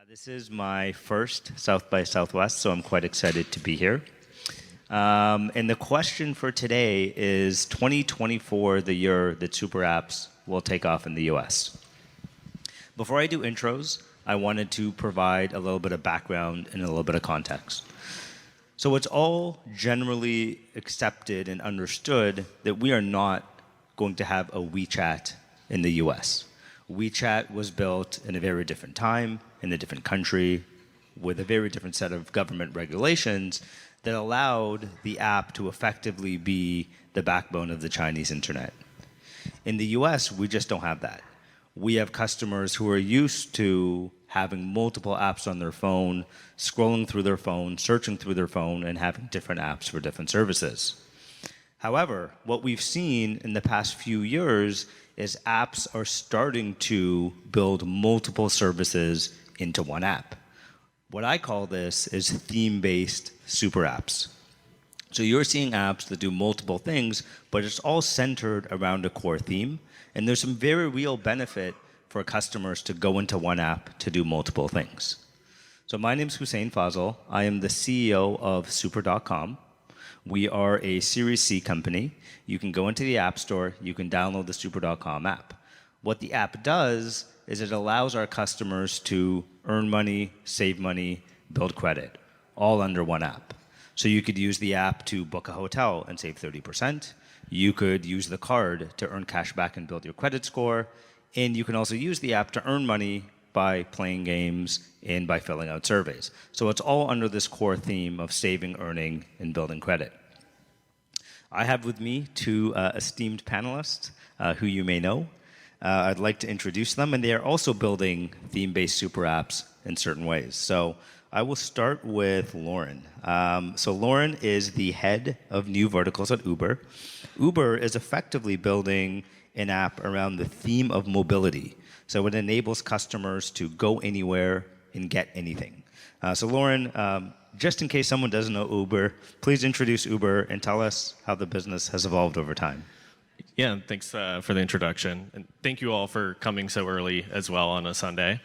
This is my first South by Southwest, so I'm quite excited to be here. And the question for today is 2024 the year that super apps will take off in the US? Before I do intros, I wanted to provide a little bit of background and a little bit of context. So it's all generally accepted and understood that we are not going to have a WeChat in the US. WeChat was built in a very different time, in a different country, with a very different set of government regulations that allowed the app to effectively be the backbone of the Chinese internet. In the US, we just don't have that. We have customers who are used to having multiple apps on their phone, scrolling through their phone, searching through their phone, and having different apps for different services. However, what we've seen in the past few years is apps are starting to build multiple services into one app. What I call this is theme-based super apps. So you're seeing apps that do multiple things, but it's all centered around a core theme. And there's some very real benefit for customers to go into one app to do multiple things. So my name is Hussein Fazal. I am the CEO of Super.com. We are a Series C company. You can go into the App Store, you can download the Super.com app. What the app does is it allows our customers to earn money, save money, build credit, all under one app. So you could use the app to book a hotel and save 30%. You could use the card to earn cash back and build your credit score. And you can also use the app to earn money by playing games and by filling out surveys. So it's all under this core theme of saving, earning, and building credit. I have with me two esteemed panelists who you may know. I'd like to introduce them, and they are also building theme-based super apps in certain ways. So I will start with Lauren. So Lauren is the head of new verticals at Uber. Uber is effectively building an app around the theme of mobility. So it enables customers to go anywhere and get anything. So Lauren, just in case someone doesn't know Uber, please introduce Uber and tell us how the business has evolved over time. Yeah, thanks for the introduction. And thank you all for coming so early as well on a Sunday.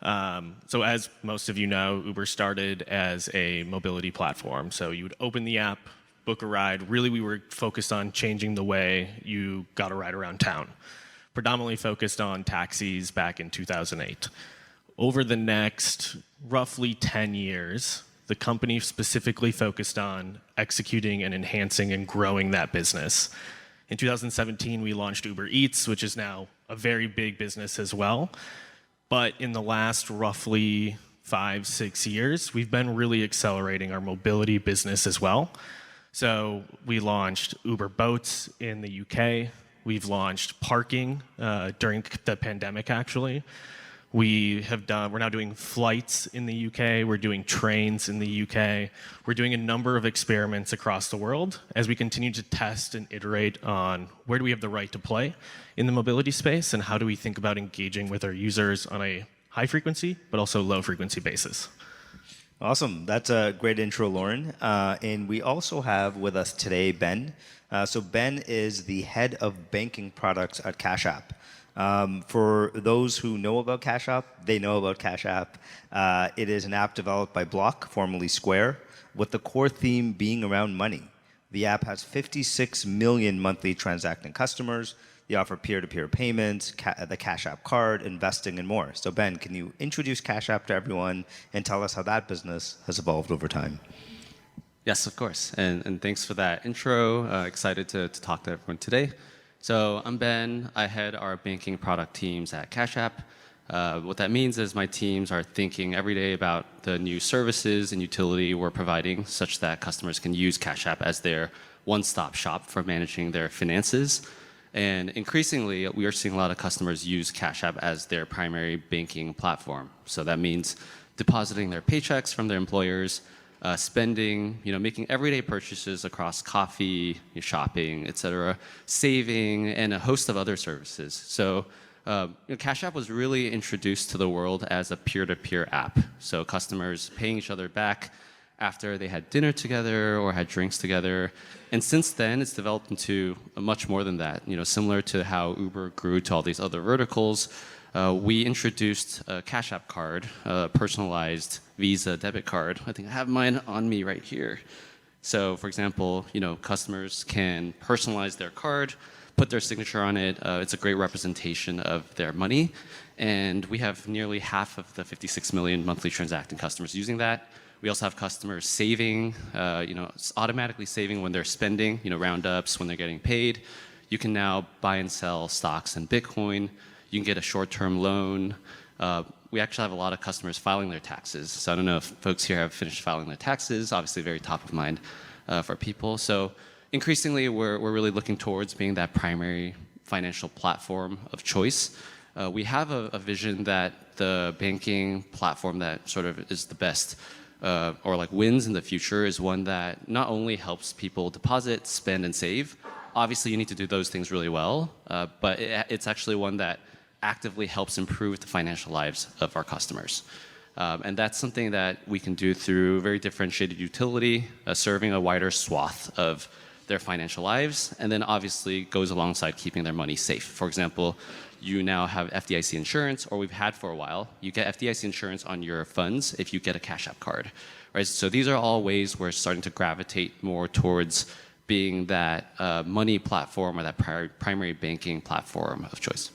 So as most of you know, Uber started as a mobility platform. So you would open the app, book a ride. Really, we were focused on changing the way you got a ride around town. Predominantly focused on taxis back in 2008. Over the next roughly 10 years, the company specifically focused on executing and enhancing and growing that business. In 2017, we launched Uber Eats, which is now a very big business as well. But in the last roughly 5-6 years, we've been really accelerating our mobility business as well. So we launched Uber Boats in the UK. We've launched parking during the pandemic, actually. We're now doing flights in the UK. We're doing trains in the UK. We're doing a number of experiments across the world as we continue to test and iterate on where do we have the right to play in the mobility space and how do we think about engaging with our users on a high frequency but also low frequency basis. Awesome. That's a great intro, Lauren. And we also have with us today Ben. So Ben is the head of banking products at Cash App. For those who know about Cash App, they know about Cash App. It is an app developed by Block, formerly Square, with the core theme being around money. The app has 56 million monthly transacting customers. They offer peer-to-peer payments, the Cash App card, investing, and more. So Ben, can you introduce Cash App to everyone and tell us how that business has evolved over time? Yes, of course. And thanks for that intro. Excited to talk to everyone today. So I'm Ben. I head our banking product teams at Cash App. What that means is my teams are thinking every day about the new services and utility we're providing such that customers can use Cash App as their one-stop shop for managing their finances. And increasingly, we are seeing a lot of customers use Cash App as their primary banking platform. So that means depositing their paychecks from their employers, spending, making everyday purchases across coffee, shopping, et cetera, saving, and a host of other services. So Cash App was really introduced to the world as a peer-to-peer app. So customers paying each other back after they had dinner together or had drinks together. And since then, it's developed into much more than that. Similar to how Uber grew to all these other verticals, we introduced a Cash App card, a personalized Visa debit card. I think I have mine on me right here. So, for example, customers can personalize their card, put their signature on it. It's a great representation of their money, and we have nearly half of the 56 million monthly transacting customers using that. We also have customers saving, automatically saving when they're spending, roundups when they're getting paid. You can now buy and sell stocks and Bitcoin. You can get a short-term loan. We actually have a lot of customers filing their taxes. So I don't know if folks here have finished filing their taxes. Obviously, very top of mind for people. So increasingly, we're really looking towards being that primary financial platform of choice. We have a vision that the banking platform that sort of is the best or like wins in the future is one that not only helps people deposit, spend, and save. Obviously, you need to do those things really well, but it's actually one that actively helps improve the financial lives of our customers. And that's something that we can do through very differentiated utility, serving a wider swath of their financial lives, and then obviously goes alongside keeping their money safe. For example, you now have FDIC insurance, or we've had for a while. You get FDIC insurance on your funds if you get a Cash App card, right? So these are all ways we're starting to gravitate more towards being that money platform or that primary banking platform of choice.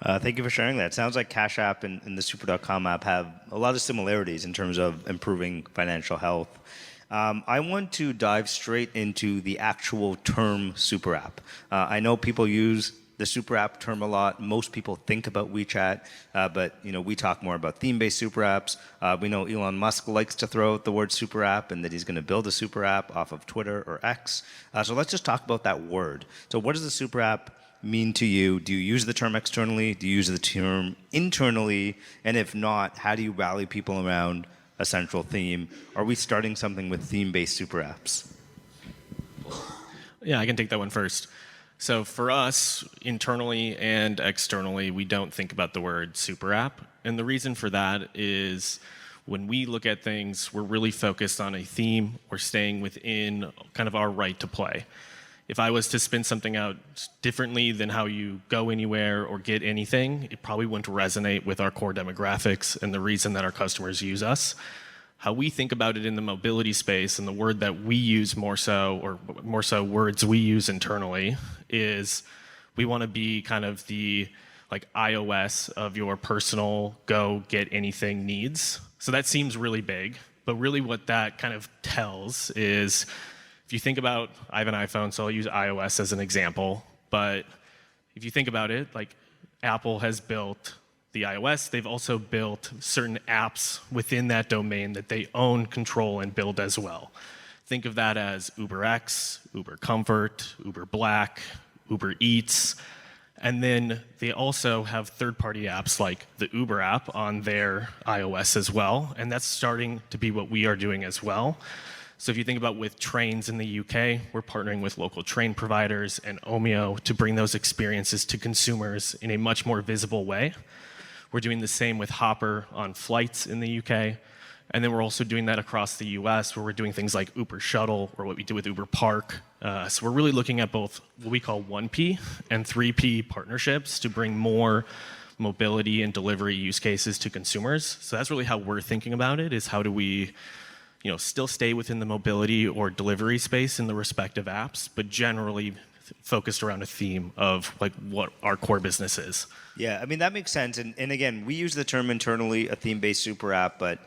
Thank you for sharing that. It sounds like Cash App and the Super.com app have a lot of similarities in terms of improving financial health. I want to dive straight into the actual term Super App. I know people use the Super App term a lot. Most people think about WeChat, but we talk more about theme-based Super Apps. We know Elon Musk likes to throw out the word Super App and that he's going to build a Super App off of Twitter or X. So let's just talk about that word. So what does the Super App mean to you? Do you use the term externally? Do you use the term internally? And if not, how do you rally people around a central theme? Are we starting something with theme-based super apps? Yeah, I can take that one first. So for us, internally and externally, we don't think about the word super app. And the reason for that is when we look at things, we're really focused on a theme. We're staying within kind of our right to play. If I was to spin something out differently than how you go anywhere or get anything, it probably wouldn't resonate with our core demographics and the reason that our customers use us. How we think about it in the mobility space, and the word that we use more so words we use internally, is we want to be kind of the like iOS of your personal go get anything needs. So that seems really big, but really what that kind of tells is, if you think about, I have an iPhone, so I'll use iOS as an example, but if you think about it, like Apple has built the iOS, they've also built certain apps within that domain that they own, control, and build as well. Think of that as UberX, Uber Comfort, Uber Black, Uber Eats, and then they also have third-party apps like the Uber app on their iOS as well, and that's starting to be what we are doing as well. So if you think about with trains in the UK, we're partnering with local train providers and Omeo to bring those experiences to consumers in a much more visible way. We're doing the same with Hopper on flights in the UK. And then we're also doing that across the US, where we're doing things like Uber Shuttle or what we do with Uber Park. So we're really looking at both what we call 1P and 3P partnerships to bring more mobility and delivery use cases to consumers. So that's really how we're thinking about it, is how do we still stay within the mobility or delivery space in the respective apps, but generally focused around a theme of like what our core business is. Yeah, I mean, that makes sense. And again, we use the term internally, a theme-based super app, but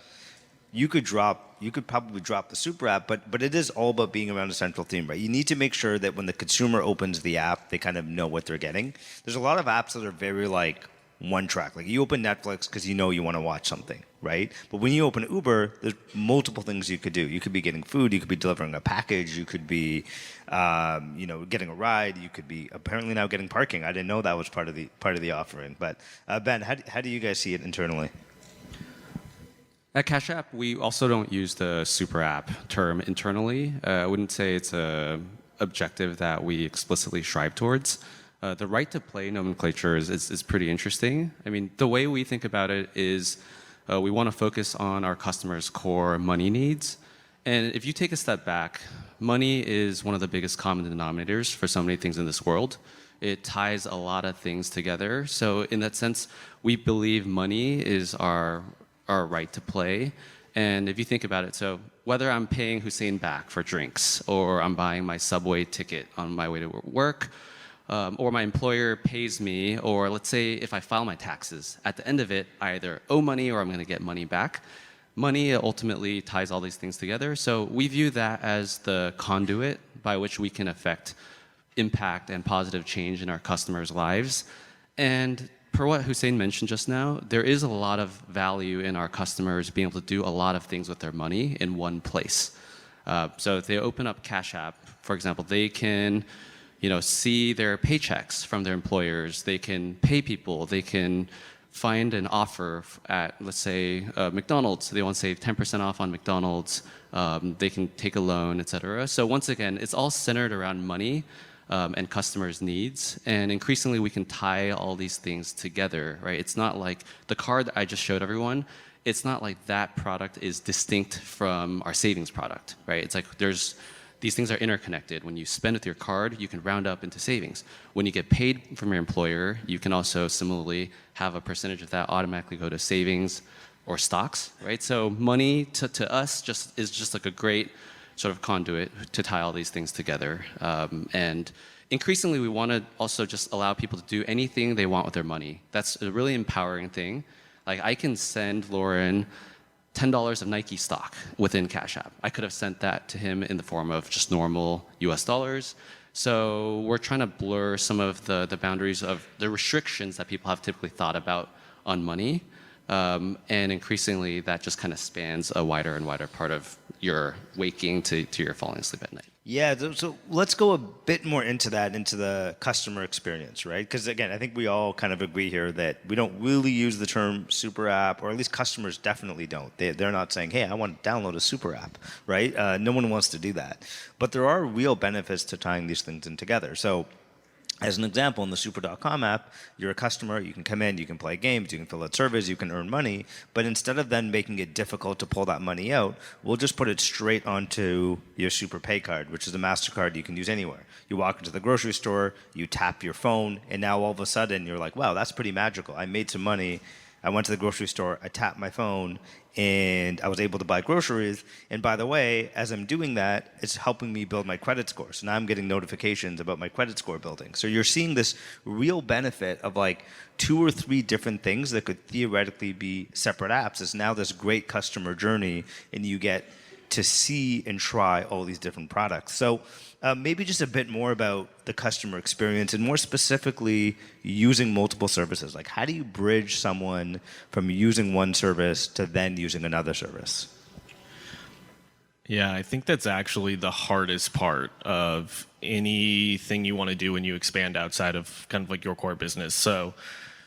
you could probably drop the super app, but it is all about being around a central theme, right? You need to make sure that when the consumer opens the app, they kind of know what they're getting. There's a lot of apps that are very like one track. Like you open Netflix because you know you want to watch something, right? But when you open Uber, there's multiple things you could do. You could be getting food, you could be delivering a package, you could be getting a ride, you could be apparently now getting parking. I didn't know that was part of the offering. But Ben, how do you guys see it internally? At Cash App, we also don't use the super app term internally. I wouldn't say it's an objective that we explicitly strive towards. The right to play nomenclature is pretty interesting. I mean, the way we think about it is we want to focus on our customers' core money needs. And if you take a step back, money is one of the biggest common denominators for so many things in this world. It ties a lot of things together. So in that sense, we believe money is our right to play. And if you think about it, so whether I'm paying Hussein back for drinks, or I'm buying my subway ticket on my way to work, or my employer pays me, or let's say if I file my taxes, at the end of it, I either owe money or I'm going to get money back. Money ultimately ties all these things together. So we view that as the conduit by which we can affect impact and positive change in our customers' lives. And per what Hussein mentioned just now, there is a lot of value in our customers being able to do a lot of things with their money in one place. So if they open up Cash App, for example, they can see their paychecks from their employers. They can pay people. They can find an offer at, let's say, McDonald's. They want to save 10% off on McDonald's. They can take a loan, et cetera. So once again, it's all centered around money and customers' needs. And increasingly, we can tie all these things together, right? It's not like the card that I just showed everyone. It's not like that product is distinct from our savings product, right? It's like these things are interconnected. When you spend with your card, you can round up into savings. When you get paid from your employer, you can also similarly have a percentage of that automatically go to savings or stocks, right? So money to us is just like a great sort of conduit to tie all these things together. And increasingly, we want to also just allow people to do anything they want with their money. That's a really empowering thing. Like I can send Lauren $10 of Nike stock within Cash App. I could have sent that to him in the form of just normal US dollars. So we're trying to blur some of the boundaries of the restrictions that people have typically thought about on money. And increasingly, that just kind of spans a wider and wider part of your waking to your falling asleep at night. Yeah, so let's go a bit more into that, into the customer experience, right? Because again, I think we all kind of agree here that we don't really use the term super app, or at least customers definitely don't. They're not saying, hey, I want to download a super app, right? No one wants to do that. But there are real benefits to tying these things in together. So as an example, in the super.com app, you're a customer, you can come in, you can play games, you can fill out surveys, you can earn money, but instead of then making it difficult to pull that money out, we'll just put it straight onto your super pay card, which is a MasterCard you can use anywhere. You walk into the grocery store, you tap your phone, and now all of a sudden you're like, wow, that's pretty magical. I made some money. I went to the grocery store, I tapped my phone, and I was able to buy groceries. And by the way, as I'm doing that, it's helping me build my credit score. So now I'm getting notifications about my credit score building. So you're seeing this real benefit of like 2 or 3 different things that could theoretically be separate apps. It's now this great customer journey, and you get to see and try all these different products. So maybe just a bit more about the customer experience, and more specifically using multiple services. Like, how do you bridge someone from using one service to then using another service? Yeah, I think that's actually the hardest part of anything you want to do when you expand outside of kind of like your core business. So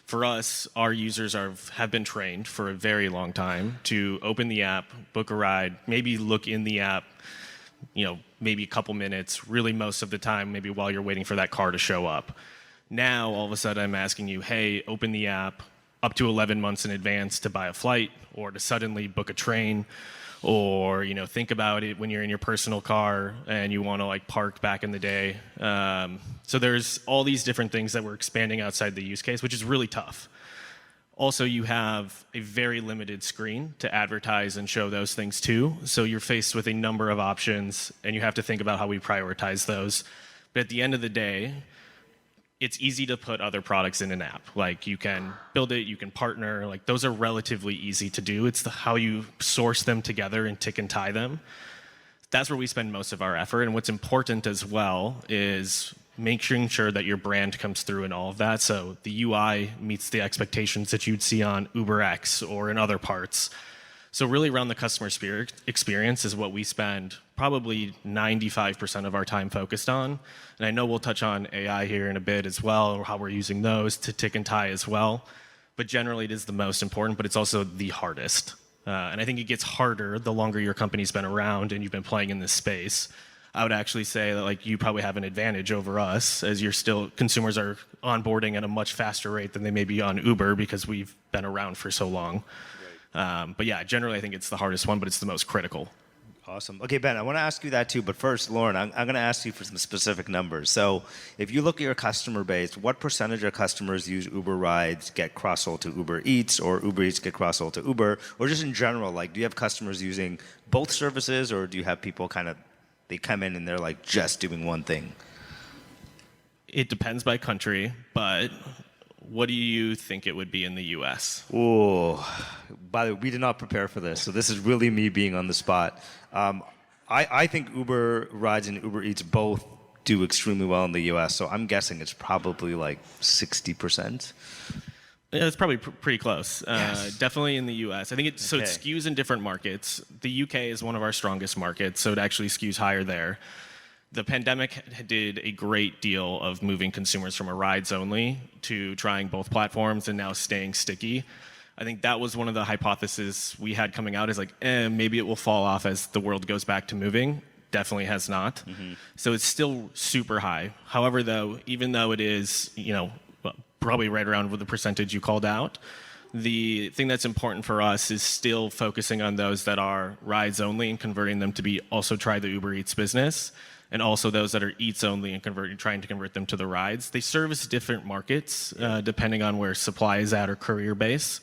for us, our users have been trained for a very long time to open the app, book a ride, maybe look in the app, maybe a couple minutes, really most of the time, maybe while you're waiting for that car to show up. Now, all of a sudden, I'm asking you, hey, open the app up to 11 months in advance to buy a flight, or to suddenly book a train, or think about it when you're in your personal car and you want to like park back in the day. So there's all these different things that we're expanding outside the use case, which is really tough. Also, you have a very limited screen to advertise and show those things to. So you're faced with a number of options, and you have to think about how we prioritize those. But at the end of the day, it's easy to put other products in an app. Like, you can build it, you can partner. Like, those are relatively easy to do. It's how you source them together and tick and tie them. That's where we spend most of our effort. And what's important as well is making sure that your brand comes through in all of that. So the UI meets the expectations that you'd see on UberX or in other parts. So really around the customer experience is what we spend probably 95% of our time focused on. And I know we'll touch on AI here in a bit as well, or how we're using those to tick and tie as well. But generally it is the most important, but it's also the hardest. And I think it gets harder the longer your company's been around and you've been playing in this space. I would actually say that like you probably have an advantage over us, as consumers are onboarding at a much faster rate than they may be on Uber, because we've been around for so long. Right. But yeah, generally I think it's the hardest one, but it's the most critical. Awesome. Okay, Ben, I want to ask you that too, but first, Lauren, I'm going to ask you for some specific numbers. So, if you look at your customer base, what percentage of customers use Uber rides get cross-sold to Uber Eats, or Uber Eats get cross-sold to Uber, or just in general, like, do you have customers using both services, or do you have people kind of they come in and they're like just doing one thing? It depends by country, but what do you think it would be in the US? Oh, by the way, we did not prepare for this, so this is really me being on the spot. I think Uber rides and Uber Eats both do extremely well in the US, so I'm guessing it's probably like 60%. Yeah, it's probably pretty close. Yes. Definitely in the U.S. I think it Okay. skews in different markets. The U.K. is one of our strongest markets, so it actually skews higher there. The pandemic did a great deal of moving consumers from a rides only to trying both platforms and now staying sticky. I think that was one of the hypotheses we had coming out is like, maybe it will fall off as the world goes back to moving. Definitely has not. So it's still super high. However, though, even though it is, probably right around with the percentage you called out, the thing that's important for us is still focusing on those that are rides only and converting them to be also try the Uber Eats business, and also those that are Eats only and trying to convert them to the rides. They service different markets depending on where supply is at or courier base.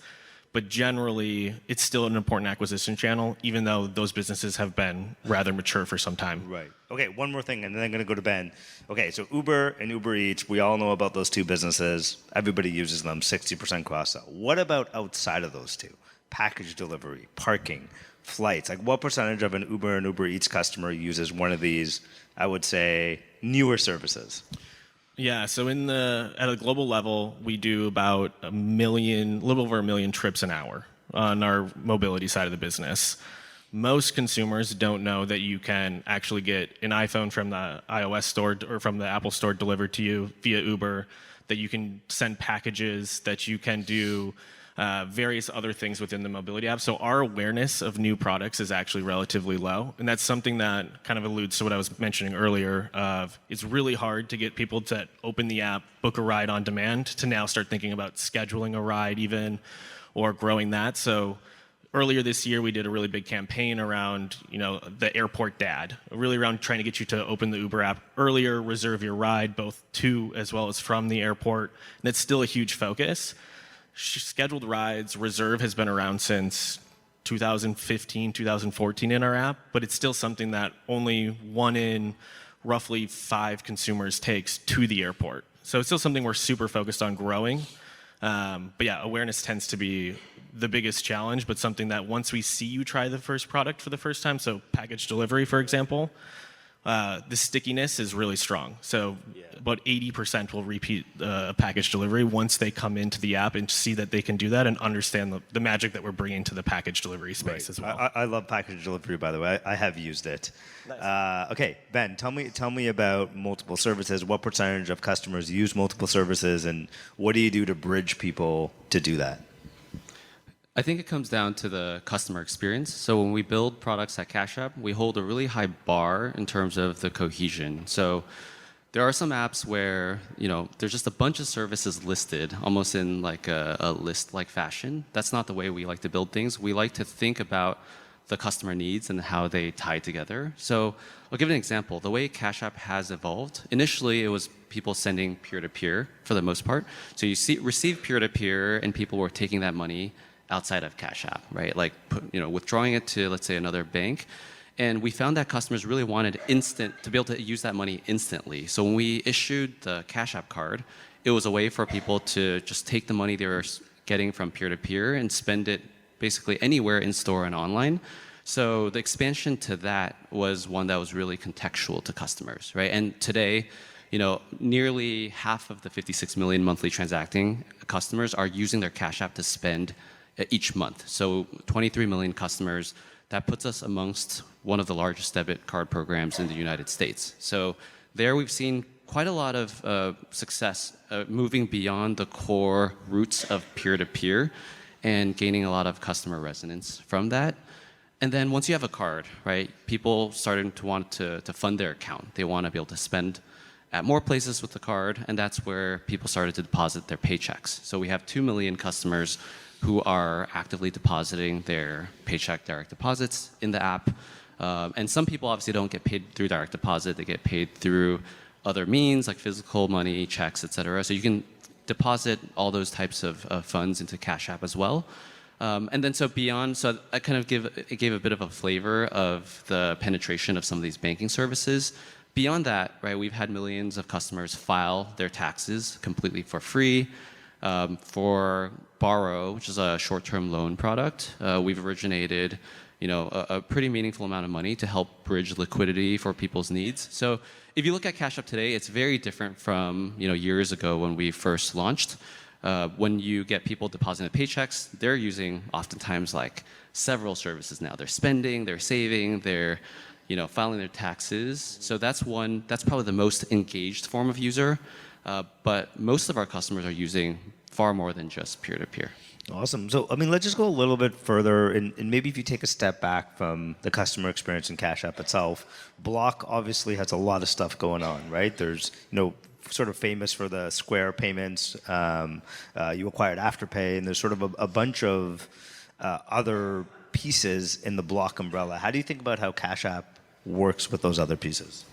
But generally, it's still an important acquisition channel, even though those businesses have been rather mature for some time. Right. Okay, one more thing, and then I'm going to go to Ben. Okay, so Uber and Uber Eats, we all know about those two businesses. Everybody uses them, 60% cross-sell. What about outside of those two? Package delivery, parking, flights. Like, what percentage of an Uber and Uber Eats customer uses one of these, I would say, newer services? Yeah, so at a global level, we do about a little over 1 million trips an hour on our mobility side of the business. Most consumers don't know that you can actually get an iPhone from the iOS store or from the Apple store delivered to you via Uber, that you can send packages, that you can do various other things within the mobility app. So our awareness of new products is actually relatively low. And that's something that kind of alludes to what I was mentioning earlier of it's really hard to get people to open the app, book a ride on demand, to now start thinking about scheduling a ride even or growing that. So earlier this year, we did a really big campaign around, the airport dad, really around trying to get you to open the Uber app earlier, reserve your ride, both to as well as from the airport. And it's still a huge focus. Scheduled rides, reserve has been around since 2015, 2014 in our app, but it's still something that only 1 in roughly 5 consumers takes to the airport. So it's still something we're super focused on growing. But yeah, awareness tends to be the biggest challenge, but something that once we see you try the first product for the first time, so package delivery, for example, the stickiness is really strong. So about 80% will repeat a package delivery once they come into the app and see that they can do that and understand the magic that we're bringing to the package delivery space as well. I love package delivery, by the way. I have used it. Nice. Okay, Ben, tell me about multiple services. What percentage of customers use multiple services, and what do you do to bridge people to do that? I think it comes down to the customer experience. So when we build products at Cash App, we hold a really high bar in terms of the cohesion. So there are some apps where there's just a bunch of services listed, almost in like a list-like fashion. That's not the way we like to build things. We like to think about the customer needs and how they tie together. So I'll give an example. The way Cash App has evolved, initially it was people sending peer-to-peer for the most part. So you receive peer-to-peer, and people were taking that money outside of Cash App, right? Like withdrawing it to, let's say, another bank. And we found that customers really wanted to be able to use that money instantly. So when we issued the Cash App card, it was a way for people to just take the money they were getting from peer-to-peer and spend it basically anywhere in store and online. So the expansion to that was one that was really contextual to customers, right? And today, nearly half of the 56 million monthly transacting customers are using their Cash App to spend each month. So 23 million customers, that puts us amongst one of the largest debit card programs in the United States. So there we've seen quite a lot of success moving beyond the core roots of peer-to-peer and gaining a lot of customer resonance from that. And then once you have a card, right, people started to want to fund their account. They want to be able to spend at more places with the card, and that's where people started to deposit their paychecks. So we have 2 million customers who are actively depositing their paycheck direct deposits in the app. And some people obviously don't get paid through direct deposit. They get paid through other means like physical money, checks, etc. So you can deposit all those types of funds into Cash App as well. And then so beyond, so I kind of gave a bit of a flavor of the penetration of some of these banking services. Beyond that, right, we've had millions of customers file their taxes completely for free. For Borrow, which is a short-term loan product, we've originated, a pretty meaningful amount of money to help bridge liquidity for people's needs. So if you look at Cash App today, it's very different from years ago when we first launched. When you get people depositing paychecks, they're using oftentimes like several services now. They're spending, they're saving, they're filing their taxes. So that's probably the most engaged form of user. But most of our customers are using far more than just peer-to-peer. Awesome. So, let's just go a little bit further, and maybe if you take a step back from the customer experience in Cash App itself, Block obviously has a lot of stuff going on, right? There's, sort of famous for the Square payments. You acquired Afterpay, and there's sort of a bunch of other pieces in the Block umbrella. How do you think about how Cash App works with those other pieces?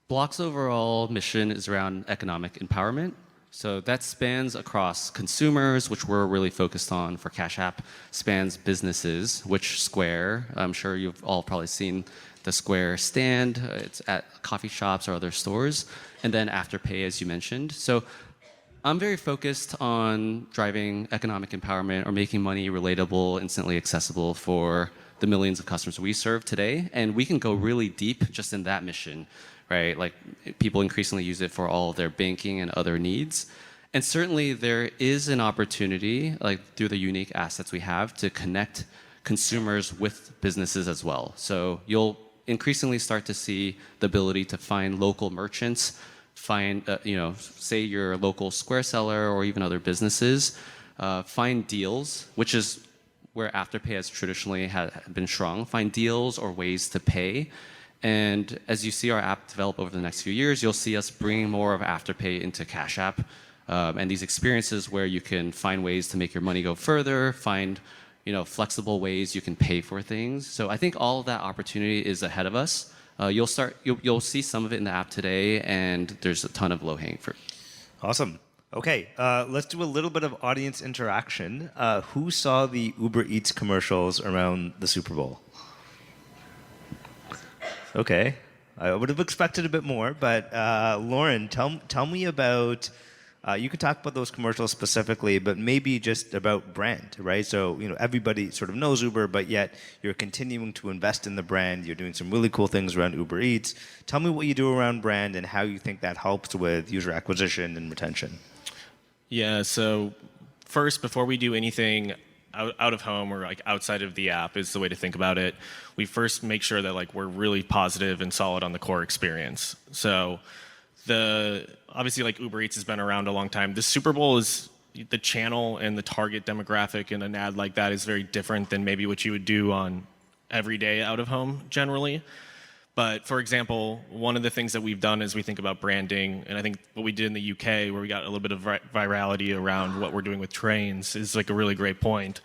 Block's overall mission is around economic empowerment. So that spans across consumers, which we're really focused on for Cash App, spans businesses, which Square, I'm sure you've all probably seen the Square stand. It's at coffee shops or other stores. And then Afterpay, as you mentioned. So I'm very focused on driving economic empowerment or making money relatable, instantly accessible for the millions of customers we serve today. And we can go really deep just in that mission, right? Like people increasingly use it for all of their banking and other needs. And certainly there is an opportunity, like through the unique assets we have, to connect consumers with businesses as well. So you'll increasingly start to see the ability to find local merchants, find, say your local Square seller or even other businesses, find deals, which is where Afterpay has traditionally been strong, find deals or ways to pay. And as you see our app develop over the next few years, you'll see us bringing more of Afterpay into Cash App. And these experiences where you can find ways to make your money go further, find flexible ways you can pay for things. So I think all of that opportunity is ahead of us. You'll see some of it in the app today, and there's a ton of low-hanging fruit. Awesome. Okay, let's do a little bit of audience interaction. Who saw the Uber Eats commercials around the Super Bowl? Okay, I would have expected a bit more, but Lauren, tell me about. You could talk about those commercials specifically, but maybe just about brand, right? So everybody sort of knows Uber, but yet you're continuing to invest in the brand. You're doing some really cool things around Uber Eats. Tell me what you do around brand and how you think that helps with user acquisition and retention. Yeah, so first, before we do anything out of home or like outside of the app is the way to think about it. We first make sure that like we're really positive and solid on the core experience. So obviously like Uber Eats has been around a long time. The Super Bowl is the channel and the target demographic in an ad like that is very different than maybe what you would do on every day out of home generally. But for example, one of the things that we've done as we think about branding, and I think what we did in the UK where we got a little bit of virality around what we're doing with trains is like a really great point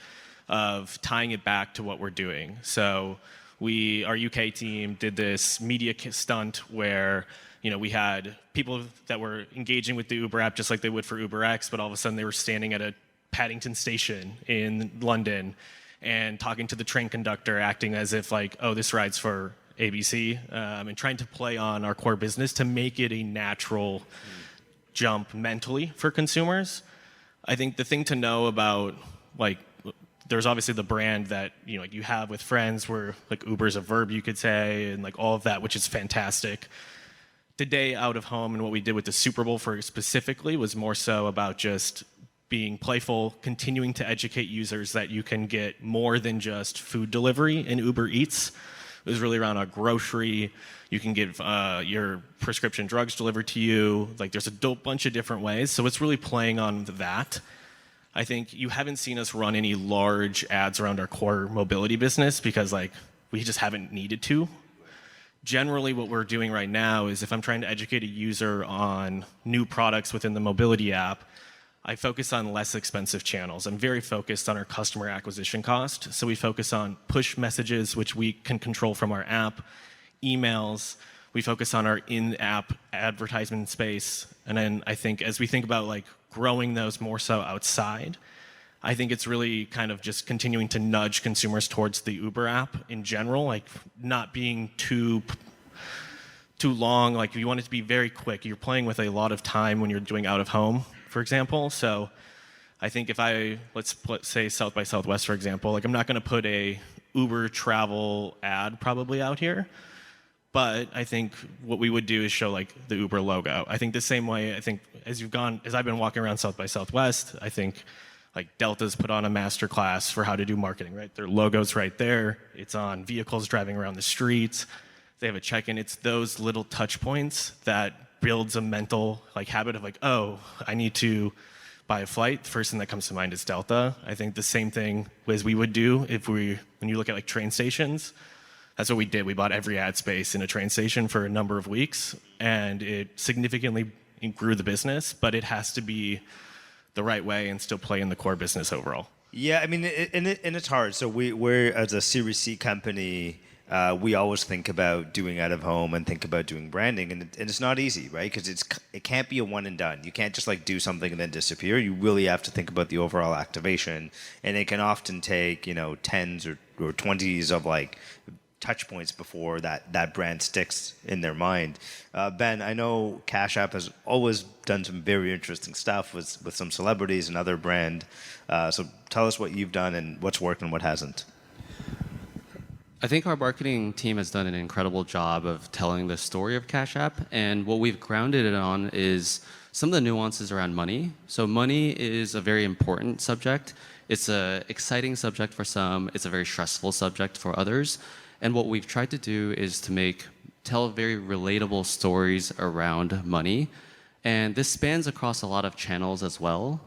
of tying it back to what we're doing. So our UK team did this media stunt where we had people that were engaging with the Uber app just like they would for UberX, but all of a sudden they were standing at a Paddington station in London and talking to the train conductor, acting as if like, oh, this ride's for ABC, and trying to play on our core business to make it a natural jump mentally for consumers. I think the thing to know about like, there's obviously the brand that you have with friends where like Uber's a verb you could say and like all of that, which is fantastic. Today out of home and what we did with the Super Bowl specifically was more so about just being playful, continuing to educate users that you can get more than just food delivery in Uber Eats. It was really around a grocery. You can get your prescription drugs delivered to you. Like there's a bunch of different ways. So it's really playing on that. I think you haven't seen us run any large ads around our core mobility business because like we just haven't needed to. Generally, what we're doing right now is if I'm trying to educate a user on new products within the mobility app, I focus on less expensive channels. I'm very focused on our customer acquisition cost. So we focus on push messages, which we can control from our app, emails. We focus on our in-app advertisement space. And then I think as we think about like growing those more so outside, I think it's really kind of just continuing to nudge consumers towards the Uber app in general, like not being too long. Like you want it to be very quick. You're playing with a lot of time when you're doing out of home, for example. So I think if let's say South by Southwest, for example, like I'm not going to put a Uber travel ad probably out here. But I think what we would do is show like the Uber logo. I think the same way, I think as I've been walking around South by Southwest, I think like Delta's put on a master class for how to do marketing, right? Their logo's right there. It's on vehicles driving around the streets. They have a check-in. It's those little touch points that builds a mental like habit of like, oh, I need to buy a flight. The first thing that comes to mind is Delta. I think the same thing as we would do when you look at like train stations. That's what we did. We bought every ad space in a train station for a number of weeks, and it significantly grew the business, but it has to be the right way and still play in the core business overall. Yeah, I mean, and it's hard. So we're as a Series C company, we always think about doing out of home and think about doing branding, and it's not easy, right? Because it can't be a one and done. You can't just like do something and then disappear. You really have to think about the overall activation, and it can often take tens or 20s of like touch points before that brand sticks in their mind. Ben, I know Cash App has always done some very interesting stuff with some celebrities and other brand. So tell us what you've done and what's worked and what hasn't. I think our marketing team has done an incredible job of telling the story of Cash App, and what we've grounded it on is some of the nuances around money. So money is a very important subject. It's an exciting subject for some. It's a very stressful subject for others. And what we've tried to do is to tell very relatable stories around money. And this spans across a lot of channels as well.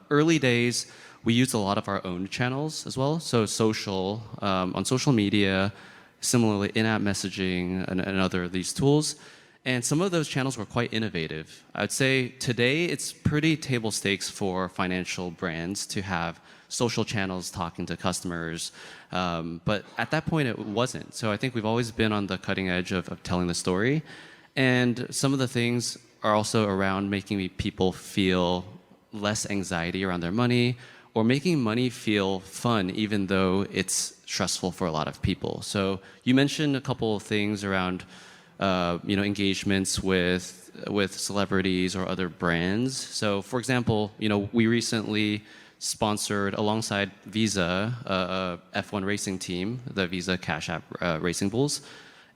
Early days, we used a lot of our own channels as well. So social, on social media, similarly in-app messaging and other of these tools. And some of those channels were quite innovative. I would say today it's pretty table stakes for financial brands to have social channels talking to customers. But at that point, it wasn't. So I think we've always been on the cutting edge of telling the story. And some of the things are also around making people feel less anxiety around their money, or making money feel fun, even though it's stressful for a lot of people. So you mentioned a couple of things around engagements with celebrities or other brands. So for example, we recently sponsored alongside Visa, a F1 racing team, the Visa Cash App Racing Bulls.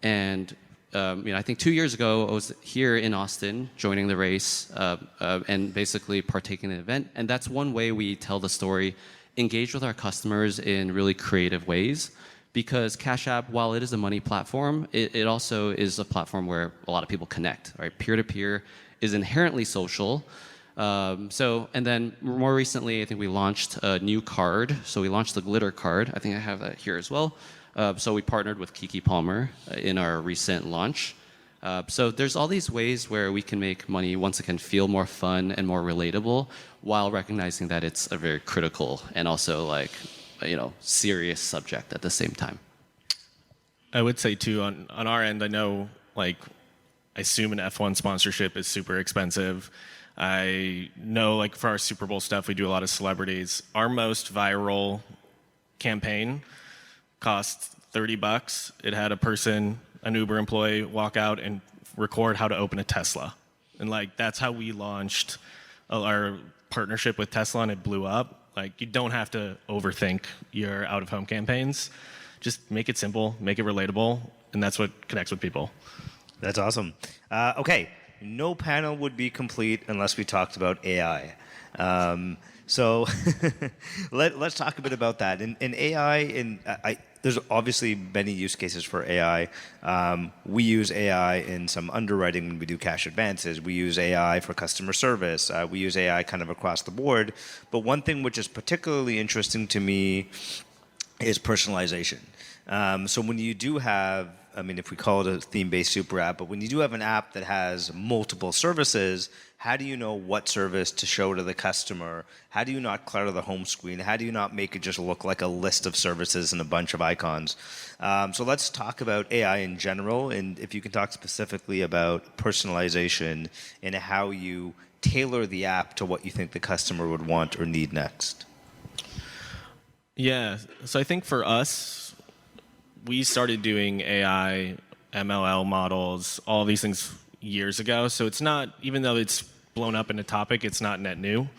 And I think 2 years ago, I was here in Austin joining the race and basically partaking in the event. And that's one way we tell the story, engage with our customers in really creative ways. Because Cash App, while it is a money platform, it also is a platform where a lot of people connect, right? Peer-to-peer is inherently social. And then more recently, I think we launched a new card. So we launched the glitter card. I think I have that here as well. So we partnered with Kiki Palmer in our recent launch. So there's all these ways where we can make money, once again, feel more fun and more relatable, while recognizing that it's a very critical and also serious subject at the same time. I would say too, on our end, I know I assume an F1 sponsorship is super expensive. I know for our Super Bowl stuff, we do a lot of celebrities. Our most viral campaign cost $30. It had an Uber employee, walk out and record how to open a Tesla. And that's how we launched our partnership with Tesla, and it blew up. You don't have to overthink your out-of-home campaigns. Just make it simple, make it relatable, and that's what connects with people. That's awesome. Okay, no panel would be complete unless we talked about AI. So let's talk a bit about that. In AI, there's obviously many use cases for AI. We use AI in some underwriting when we do cash advances. We use AI for customer service. We use AI kind of across the board. But one thing which is particularly interesting to me is personalization. So when you do have I mean, if we call it a theme-based super app, but when you do have an app that has multiple services, how do you know what service to show to the customer? How do you not clutter the home screen? How do you not make it just look like a list of services and a bunch of icons? So let's talk about AI in general, and if you can talk specifically about personalization and how you tailor the app to what you think the customer would want or need next. Yeah, so I think for us, we started doing AI, MLL models, all these things years ago. So it's not, even though it's blown up in a topic, it's not net new.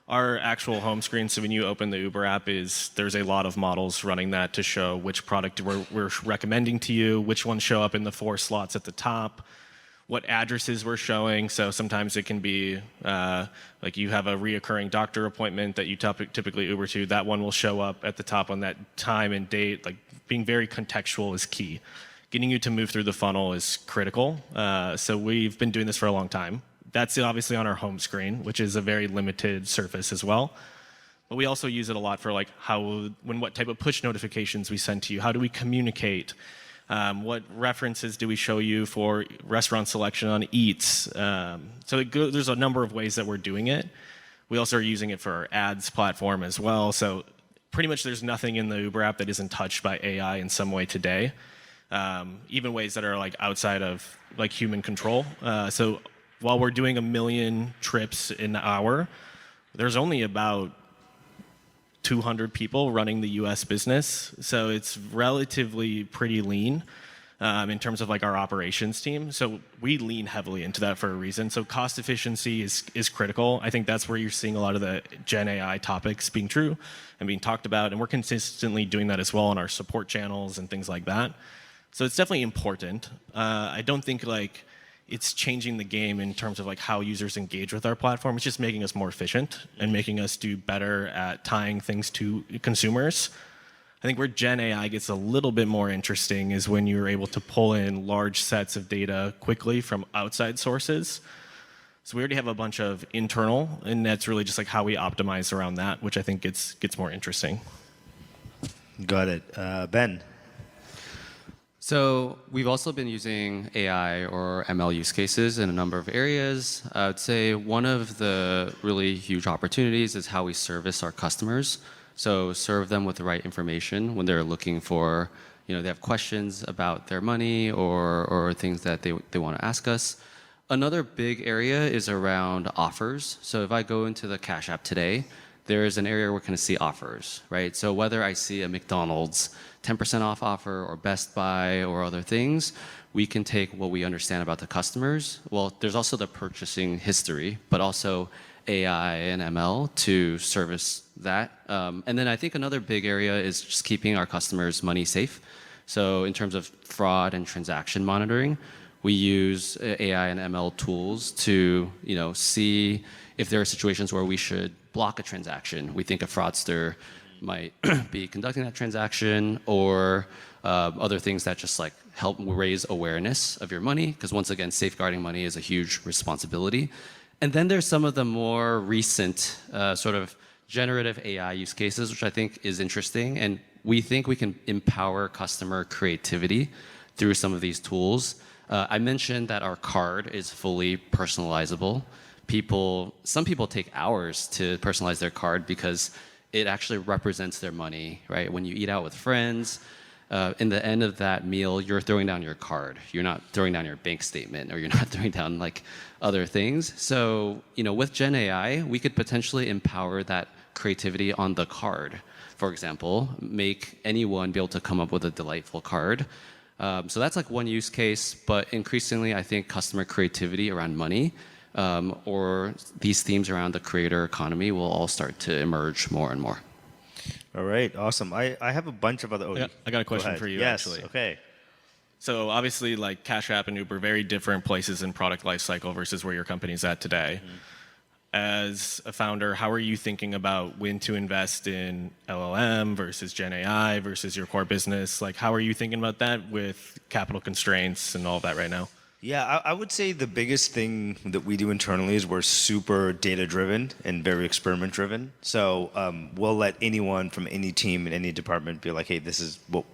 Our actual home screen, so when you open the Uber app, there's a lot of models running that to show which product we're recommending to you, which ones show up in the 4 slots at the top, what addresses we're showing. So sometimes it can be like you have a reoccurring doctor appointment that you typically Uber to. That one will show up at the top on that time and date. Like being very contextual is key. Getting you to move through the funnel is critical. So we've been doing this for a long time. That's obviously on our home screen, which is a very limited surface as well. But we also use it a lot for like what type of push notifications we send to you. How do we communicate? What references do we show you for restaurant selection on Eats? There's a number of ways that we're doing it. We also are using it for our ads platform as well. So pretty much there's nothing in the Uber app that isn't touched by AI in some way today. Even ways that are like outside of like human control. So while we're doing 1 million trips an hour, there's only about 200 people running the US business. So it's relatively pretty lean in terms of like our operations team. So we lean heavily into that for a reason. So cost efficiency is critical. I think that's where you're seeing a lot of the Gen AI topics being true and being talked about. And we're consistently doing that as well on our support channels and things like that. So it's definitely important. I don't think like it's changing the game in terms of like how users engage with our platform. It's just making us more efficient and making us do better at tying things to consumers. I think where Gen AI gets a little bit more interesting is when you're able to pull in large sets of data quickly from outside sources. So we already have a bunch of internal, and that's really just like how we optimize around that, which I think gets more interesting. Got it. Ben. So we've also been using AI or ML use cases in a number of areas. I would say one of the really huge opportunities is how we service our customers. So serve them with the right information when they're looking for, they have questions about their money or things that they want to ask us. Another big area is around offers. So if I go into the Cash App today, there is an area where we're going to see offers, right? So whether I see a McDonald's 10% off offer or Best Buy or other things, we can take what we understand about the customers. Well, there's also the purchasing history, but also AI and ML to service that. And then I think another big area is just keeping our customers' money safe. So in terms of fraud and transaction monitoring, we use AI and ML tools to see if there are situations where we should block a transaction. We think a fraudster might be conducting that transaction, or other things that just like help raise awareness of your money, because once again, safeguarding money is a huge responsibility. And then there's some of the more recent sort of generative AI use cases, which I think is interesting, and we think we can empower customer creativity through some of these tools. I mentioned that our card is fully personalizable. Some people take hours to personalize their card because it actually represents their money, right? When you eat out with friends, in the end of that meal, you're throwing down your card. You're not throwing down your bank statement, or you're not throwing down like other things. So, with Gen AI, we could potentially empower that creativity on the card. For example, make anyone be able to come up with a delightful card. So that's like one use case, but increasingly, I think customer creativity around money or these themes around the creator economy will all start to emerge more and more. All right, awesome. I have a bunch of other. Yeah, I got a question for you, yes, actually. Okay. So obviously, like Cash App and Uber, very different places in product lifecycle versus where your company's at today. Mm-hmm. As a founder, how are you thinking about when to invest in LLM versus Gen AI versus your core business? Like, how are you thinking about that with capital constraints and all of that right now? Yeah, I would say the biggest thing that we do internally is we're super data-driven and very experiment-driven. So we'll let anyone from any team in any department be like, hey, this is what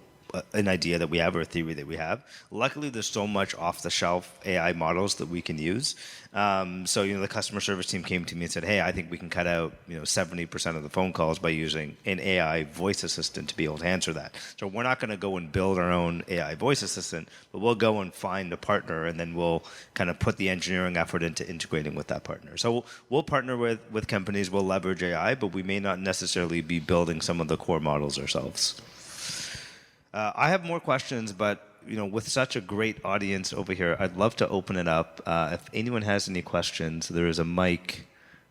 an idea that we have or a theory that we have. Luckily, there's so much off-the-shelf AI models that we can use. So the customer service team came to me and said, "Hey, I think we can cut out 70% of the phone calls by using an AI voice assistant to be able to answer that." So we're not going to go and build our own AI voice assistant, but we'll go and find a partner, and then we'll kind of put the engineering effort into integrating with that partner. So we'll partner with companies. We'll leverage AI, but we may not necessarily be building some of the core models ourselves. I have more questions, but with such a great audience over here, I'd love to open it up. If anyone has any questions, there is a mic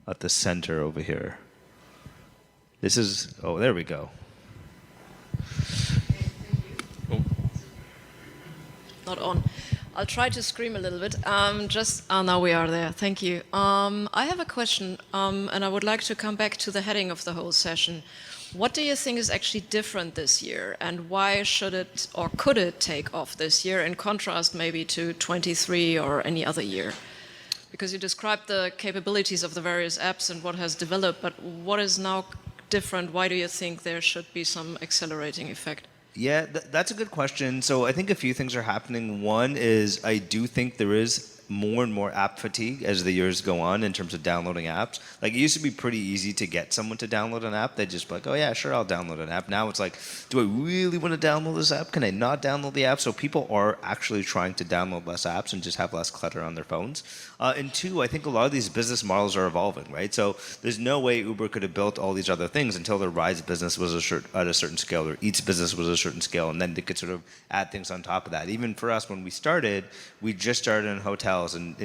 at the center over here. There we go. Not on. I'll try to scream a little bit. Now we are there. Thank you. I have a question, and I would like to come back to the heading of the whole session. What do you think is actually different this year, and why should it or could it take off this year in contrast maybe to 23 or any other year? Because you described the capabilities of the various apps and what has developed, but what is now different? Why do you think there should be some accelerating effect? Yeah, that's a good question. So I think a few things are happening. One is I do think there is more and more app fatigue as the years go on in terms of downloading apps. Like, it used to be pretty easy to get someone to download an app. They'd just be like, "Oh yeah, sure, I'll download an app." Now it's like, do I really want to download this app? Can I not download the app? So people are actually trying to download less apps and just have less clutter on their phones. And two, I think a lot of these business models are evolving, right? So there's no way Uber could have built all these other things until their rides business was at a certain scale, or Eats business was a certain scale, and then they could sort of add things on top of that. Even for us, when we started, we just started in hotels, and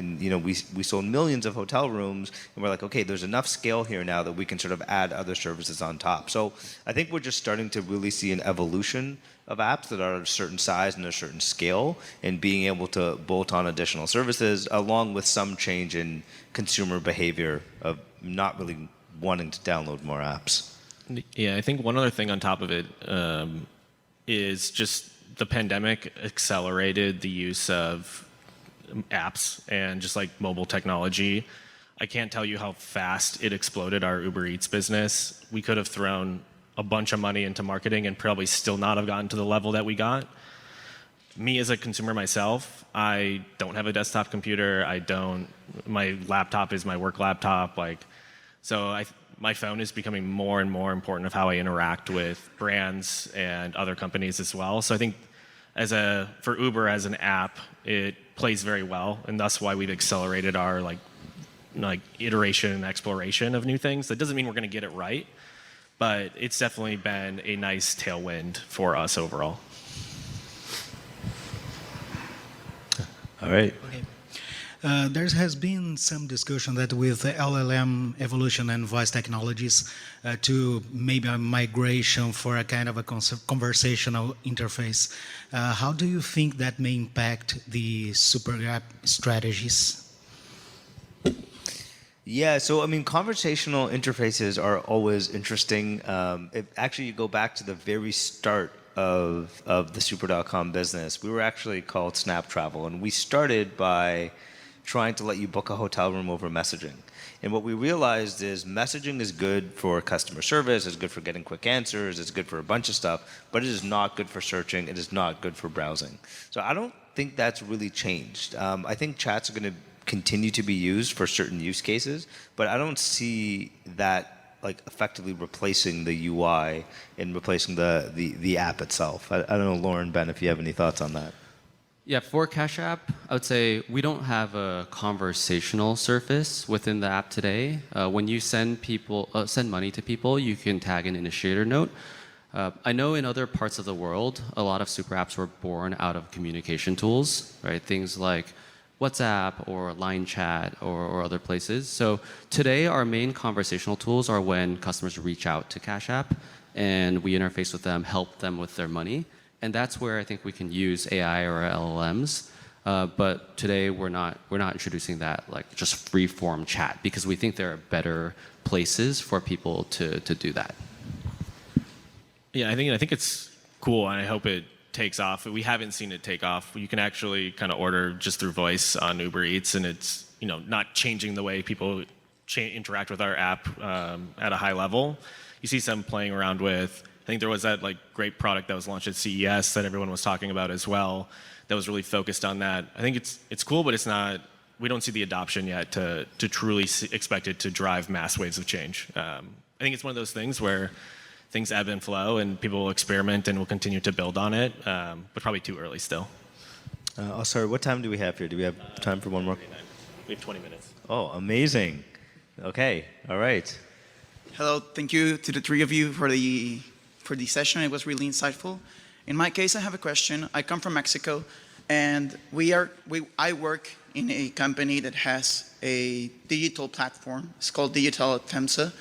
we sold millions of hotel rooms, and we're like, okay, there's enough scale here now that we can sort of add other services on top. So I think we're just starting to really see an evolution of apps that are a certain size and a certain scale, and being able to bolt on additional services, along with some change in consumer behavior of not really wanting to download more apps. Yeah, I think one other thing on top of it is just the pandemic accelerated the use of apps and just like mobile technology. I can't tell you how fast it exploded our Uber Eats business. We could have thrown a bunch of money into marketing and probably still not have gotten to the level that we got. Me as a consumer myself, I don't have a desktop computer. My laptop is my work laptop. My phone is becoming more and more important of how I interact with brands and other companies as well. So I think for Uber as an app, it plays very well, and that's why we've accelerated our iteration and exploration of new things. That doesn't mean we're going to get it right, but it's definitely been a nice tailwind for us overall. All right. Okay. There has been some discussion that with the LLM evolution and voice technologies to maybe a migration for a kind of a conversational interface. How do you think that may impact the super app strategies? Yeah, so I mean, conversational interfaces are always interesting. Actually, you go back to the very start of the Super.com business. We were actually called Snap Travel, and we started by trying to let you book a hotel room over messaging. And what we realized is messaging is good for customer service, it's good for getting quick answers, it's good for a bunch of stuff, but it is not good for searching, it is not good for browsing. So I don't think that's really changed. I think chats are going to continue to be used for certain use cases, but I don't see that effectively replacing the UI and replacing the app itself. I don't know, Lauren, Ben, if you have any thoughts on that. Yeah, for Cash App, I would say we don't have a conversational surface within the app today. When you send money to people, you can tag an initiator note. I know in other parts of the world, a lot of super apps were born out of communication tools, right? Things like WhatsApp or Line Chat or other places. So today, our main conversational tools are when customers reach out to Cash App and we interface with them, help them with their money. And that's where I think we can use AI or LLMs. But today we're not introducing that just free form chat because we think there are better places for people to do that. Yeah, I think it's cool, and I hope it takes off. We haven't seen it take off. You can actually kind of order just through voice on Uber Eats, and it's not changing the way people interact with our app at a high level. You see some playing around with I think there was that like great product that was launched at CES that everyone was talking about as well. That was really focused on that. I think it's cool, but it's not. We don't see the adoption yet to truly expect it to drive mass waves of change. I think it's one of those things where things ebb and flow, and people will experiment and will continue to build on it, but probably too early still. Sorry, what time do we have here? Do we have time for one more? We have 20 minutes. Oh, amazing. Okay, all right. Hello, thank you to the three of you for the session. It was really insightful. In my case, I have a question. I come from Mexico, and I work in a company that has a digital platform. It's called Digital at FEMSA.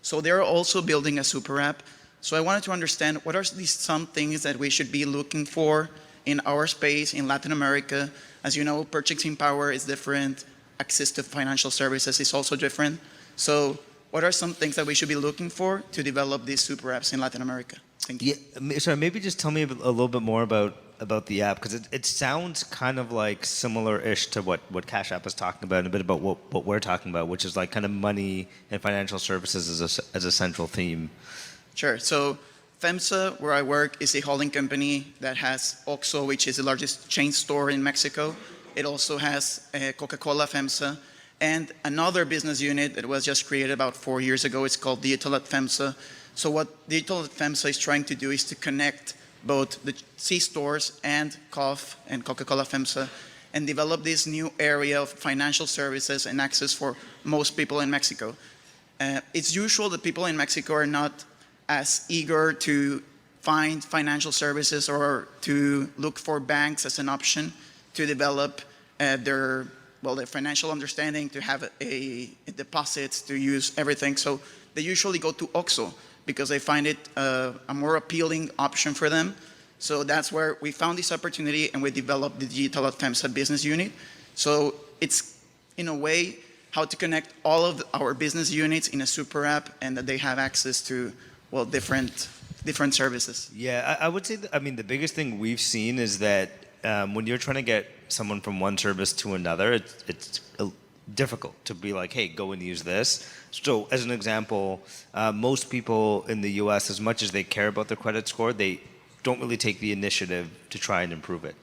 So they're also building a super app. So I wanted to understand what are some things that we should be looking for in our space in Latin America. As you know, purchasing power is different. Access to financial services is also different. So what are some things that we should be looking for to develop these super apps in Latin America? Thank you. Yeah, sorry, maybe just tell me a little bit more about the app, because it sounds kind of like similar-ish to what Cash App is talking about, and a bit about what we're talking about, which is like kind of money and financial services as a central theme. Sure. So FEMSA, where I work, is a holding company that has OXXO, which is the largest chain store in Mexico. It also has Coca-Cola FEMSA, and another business unit that was just created about 4 years ago. It's called Digital at FEMSA. So what Digital at FEMSA is trying to do is to connect both the C-stores and COF and Coca-Cola FEMSA and develop this new area of financial services and access for most people in Mexico. It's usual that people in Mexico are not as eager to find financial services or to look for banks as an option to develop their financial understanding, to have a deposits, to use everything. So they usually go to OXXO because they find it a more appealing option for them. So that's where we found this opportunity, and we developed the Digital at FEMSA business unit. So it's, in a way, how to connect all of our business units in a super app, and that they have access to, different services. Yeah, I would say that, I mean, the biggest thing we've seen is that when you're trying to get someone from one service to another, it's difficult to be like, hey, go and use this. So as an example, most people in the US, as much as they care about their credit score, they don't really take the initiative to try and improve it.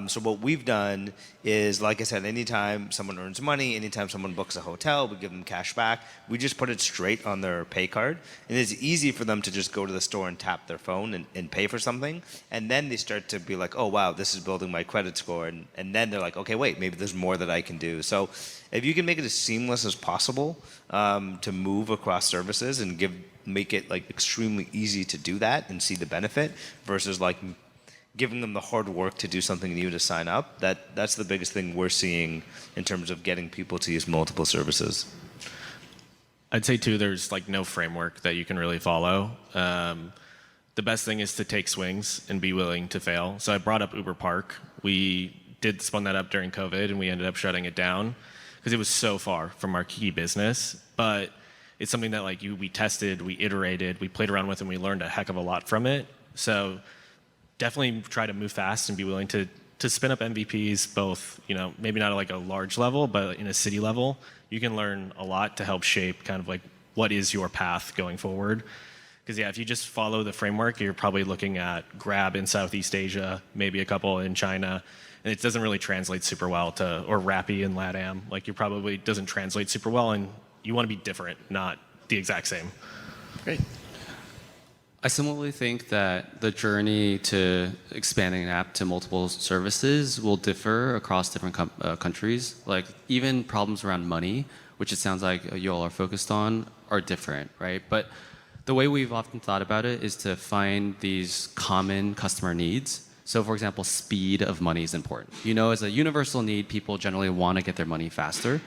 So what we've done is, like I said, anytime someone earns money, anytime someone books a hotel, we give them cash back. We just put it straight on their pay card. And it's easy for them to just go to the store and tap their phone and pay for something. And then they start to be like, oh, wow, this is building my credit score. And then they're like, okay, wait, maybe there's more that I can do. So if you can make it as seamless as possible to move across services and make it like extremely easy to do that and see the benefit versus like giving them the hard work to do something new to sign up, that's the biggest thing we're seeing in terms of getting people to use multiple services. I'd say too, there's like no framework that you can really follow. The best thing is to take swings and be willing to fail. So I brought up Uber Park. We did spun that up during COVID, and we ended up shutting it down because it was so far from our key business. But it's something that we tested, we iterated, we played around with, and we learned a heck of a lot from it. So definitely try to move fast and be willing to spin up MVPs, both, maybe not at like a large level, but in a city level. You can learn a lot to help shape kind of like what is your path going forward. Because if you just follow the framework, you're probably looking at Grab in Southeast Asia, maybe a couple in China, and it doesn't really translate super well or Rappi in LATAM. Like, you probably doesn't translate super well, and you want to be different, not the exact same. Great. I similarly think that the journey to expanding an app to multiple services will differ across different countries. Like, even problems around money, which it sounds like you all are focused on, are different, right? But the way we've often thought about it is to find these common customer needs. So, for example, speed of money is important. As a universal need, people generally want to get their money faster.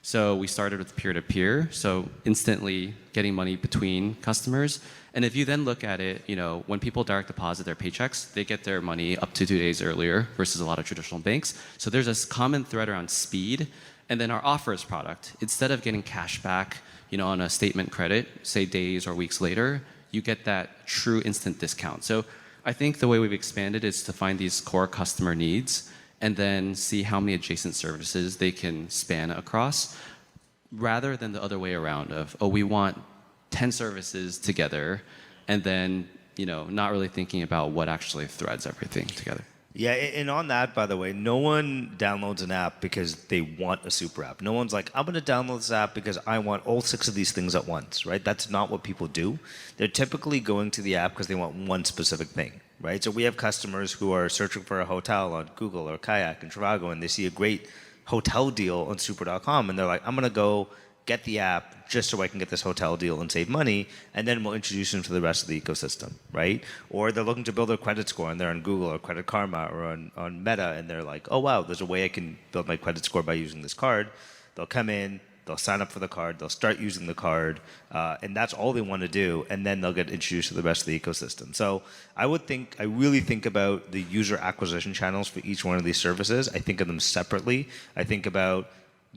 So we started with peer-to-peer, so instantly getting money between customers. And if you then look at it, when people direct deposit their paychecks, they get their money up to 2 days earlier versus a lot of traditional banks. So there's this common thread around speed. And then our offers product, instead of getting cash back, on a statement credit, say days or weeks later, you get that true instant discount. So I think the way we've expanded is to find these core customer needs and then see how many adjacent services they can span across, rather than the other way around of, we want 10 services together, and then not really thinking about what actually threads everything together. Yeah, and on that, by the way, no one downloads an app because they want a super app. No one's like, I'm going to download this app because I want all 6 of these things at once, right? That's not what people do. They're typically going to the app because they want one specific thing, right? So we have customers who are searching for a hotel on Google or Kayak in Trivago, and they see a great hotel deal on super.com, and they're like, I'm going to go get the app just so I can get this hotel deal and save money, and then we'll introduce them to the rest of the ecosystem, right? Or they're looking to build their credit score, and they're on Google or Credit Karma or on Meta, and they're like, oh wow, there's a way I can build my credit score by using this card. They'll come in, they'll sign up for the card, they'll start using the card, and that's all they want to do, and then they'll get introduced to the rest of the ecosystem. So I really think about the user acquisition channels for each one of these services. I think of them separately. I think about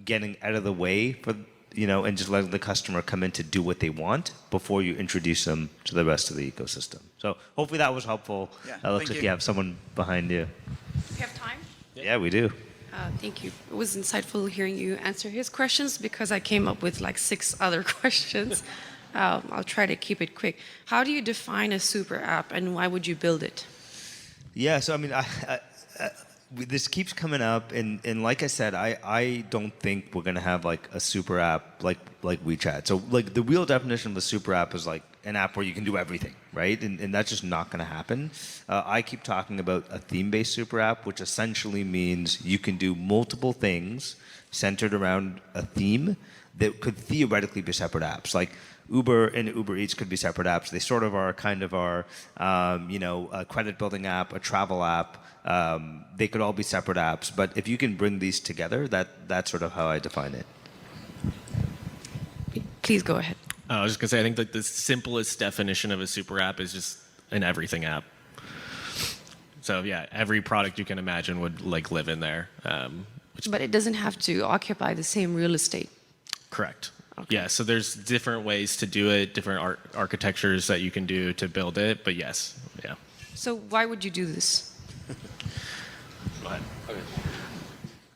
getting out of the way for and just letting the customer come in to do what they want before you introduce them to the rest of the ecosystem. So hopefully that was helpful. Yeah, It looks thank like you. you have someone behind you. We have time? Yeah, we do. Thank you. It was insightful hearing you answer his questions because I came up with like 6 other questions. I'll try to keep it quick. How do you define a super app and why would you build it? Yeah, so I mean, this keeps coming up, and like I said, I don't think we're gonna have like a super app like WeChat. So like the real definition of a super app is like an app where you can do everything, right? And that's just not gonna happen. I keep talking about a theme-based super app, which essentially means you can do multiple things centered around a theme that could theoretically be separate apps. Like Uber and Uber Eats could be separate apps. They sort of are kind of our, a credit building app, a travel app. They could all be separate apps. But if you can bring these together, that's sort of how I define it. Please go ahead. I was just gonna say, I think that the simplest definition of a super app is just an everything app. So yeah, every product you can imagine would like live in there. But it doesn't have to occupy the same real estate. Correct. Okay. Yeah, so there's different ways to do it, different architectures that you can do to build it, but yes, yeah. So why would you do this? Go ahead.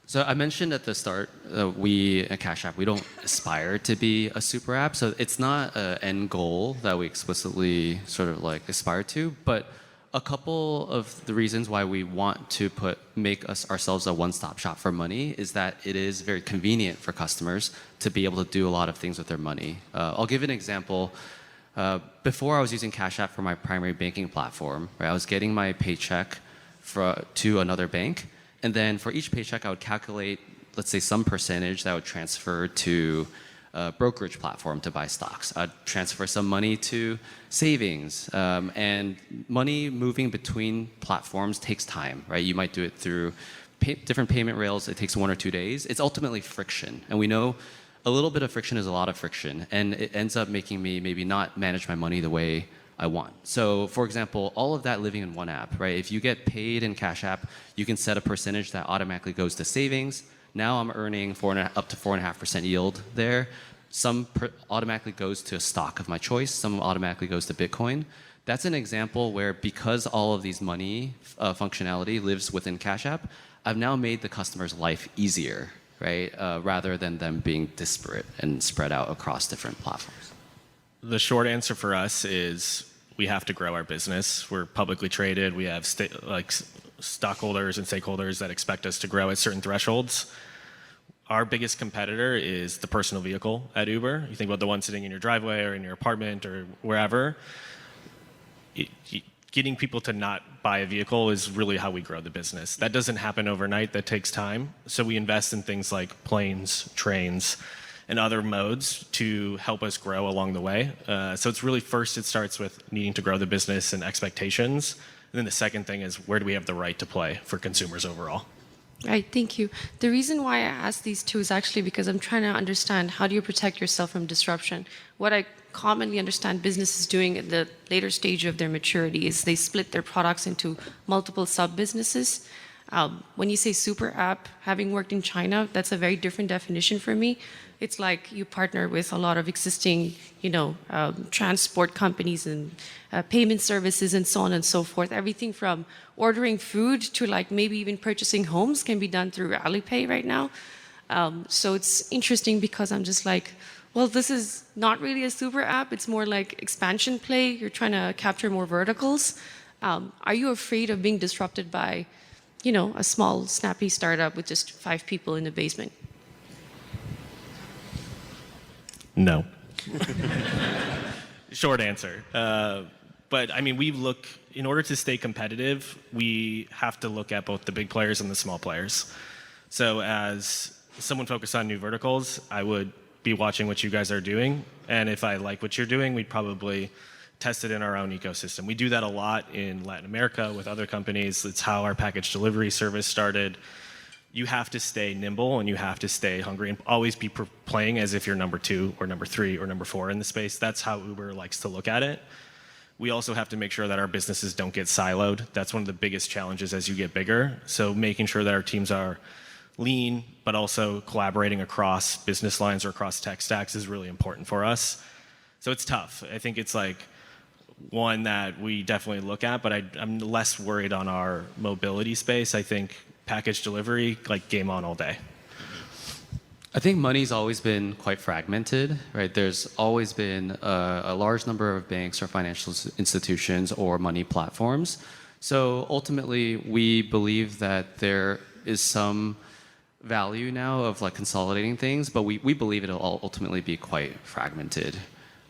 So I mentioned at the start, we at Cash App, we don't aspire to be a super app. So it's not an end goal that we explicitly sort of like aspire to. But a couple of the reasons why we want to make ourselves a one-stop shop for money is that it is very convenient for customers to be able to do a lot of things with their money. I'll give an example. Before I was using Cash App for my primary banking platform, right, I was getting my paycheck to another bank. And then for each paycheck, I would calculate, let's say, some percentage that would transfer to a brokerage platform to buy stocks. I'd transfer some money to savings. And money moving between platforms takes time, right? You might do it through different payment rails. It takes 1 or 2 days. It's ultimately friction. And we know a little bit of friction is a lot of friction. And it ends up making me maybe not manage my money the way I want. So for example, all of that living in one app, right? If you get paid in Cash App, you can set a percentage that automatically goes to savings. Now I'm earning up to 4.5% yield there. Some automatically goes to a stock of my choice. Some automatically goes to Bitcoin. That's an example where because all of these money functionality lives within Cash App, I've now made the customer's life easier, right? Rather than them being disparate and spread out across different platforms. The short answer for us is we have to grow our business. We're publicly traded. We have stockholders and stakeholders that expect us to grow at certain thresholds. Our biggest competitor is the personal vehicle at Uber. You think about the one sitting in your driveway or in your apartment or wherever. Getting people to not buy a vehicle is really how we grow the business. That doesn't happen overnight. That takes time. So we invest in things like planes, trains, and other modes to help us grow along the way. So it's really first it starts with needing to grow the business and expectations. And then the second thing is where do we have the right to play for consumers overall? Right, thank you. The reason why I asked these two is actually because I'm trying to understand how do you protect yourself from disruption. What I commonly understand businesses doing at the later stage of their maturity is they split their products into multiple sub-businesses. When you say super app, having worked in China, that's a very different definition for me. It's like you partner with a lot of existing, transport companies and payment services and so on and so forth. Everything from ordering food to like maybe even purchasing homes can be done through Alipay right now. So it's interesting because I'm just like, well, this is not really a super app. It's more like expansion play. You're trying to capture more verticals. Are you afraid of being disrupted by, a small, snappy startup with just 5 people in the basement? No. Short answer. But I mean, in order to stay competitive, we have to look at both the big players and the small players. So as someone focused on new verticals, I would be watching what you guys are doing. And if I like what you're doing, we'd probably test it in our own ecosystem. We do that a lot in Latin America with other companies. It's how our package delivery service started. You have to stay nimble and you have to stay hungry and always be playing as if you're number 2 or number 3 or number 4 in the space. That's how Uber likes to look at it. We also have to make sure that our businesses don't get siloed. That's one of the biggest challenges as you get bigger. So making sure that our teams are lean, but also collaborating across business lines or across tech stacks is really important for us. So it's tough. I think it's like one that we definitely look at, but I'm less worried on our mobility space. I think package delivery, like game on all day. I think money's always been quite fragmented, right? There's always been a large number of banks or financial institutions or money platforms. So ultimately, we believe that there is some value now of like consolidating things, but we believe it'll ultimately be quite fragmented.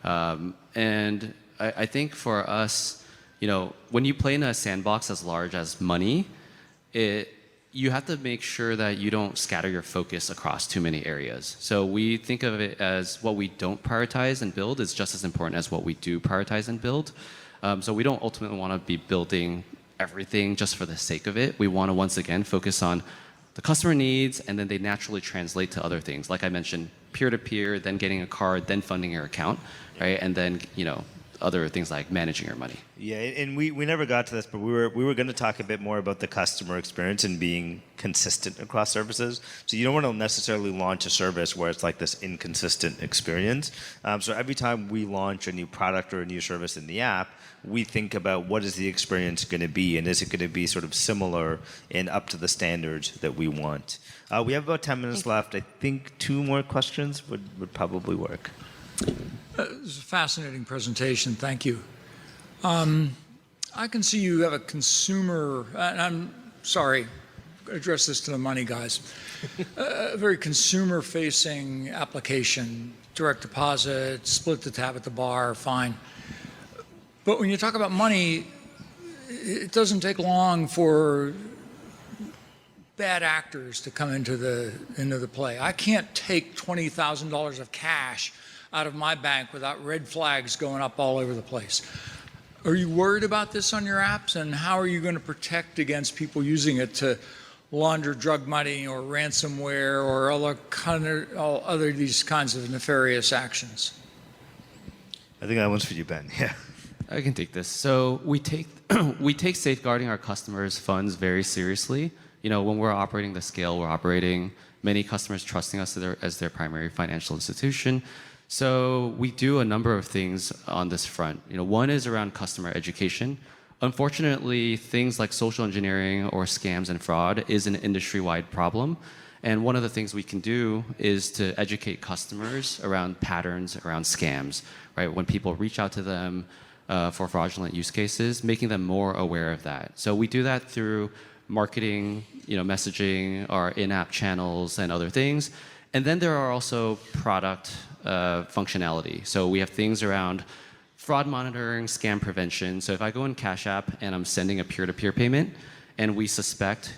And I think for us, when you play in a sandbox as large as money, you have to make sure that you don't scatter your focus across too many areas. So we think of it as what we don't prioritize and build is just as important as what we do prioritize and build. So we don't ultimately want to be building everything just for the sake of it. We want to once again focus on the customer needs, and then they naturally translate to other things. Like I mentioned, peer-to-peer, then getting a card, then funding your account, right? And then, other things like managing your money. Yeah, and we never got to this, but we were going to talk a bit more about the customer experience and being consistent across services. So you don't want to necessarily launch a service where it's like this inconsistent experience. So every time we launch a new product or a new service in the app, we think about what is the experience going to be, and is it going to be sort of similar and up to the standards that we want. We have about 10 minutes left. I think 2 more questions would probably work. It was a fascinating presentation. Thank you. I can see you have a consumer, and I'm sorry, address this to the money guys, a very consumer-facing application, direct deposit, split the tab at the bar, fine. But when you talk about money, it doesn't take long for bad actors to come into the play. I can't take $20,000 of cash out of my bank without red flags going up all over the place. Are you worried about this on your apps, and how are you going to protect against people using it to launder drug money or ransomware or all other these kinds of nefarious actions? I think that one's for you, Ben. Yeah. I can take this. So we take safeguarding our customers' funds very seriously. When we're operating the scale we're operating, many customers trusting us as their primary financial institution. So we do a number of things on this front. One is around customer education. Unfortunately, things like social engineering or scams and fraud is an industry-wide problem. And one of the things we can do is to educate customers around patterns, around scams, right? When people reach out to them for fraudulent use cases, making them more aware of that. So we do that through marketing, messaging, our in-app channels, and other things. And then there are also product functionality. So we have things around fraud monitoring, scam prevention. So if I go in Cash App and I'm sending a peer-to-peer payment, and we suspect,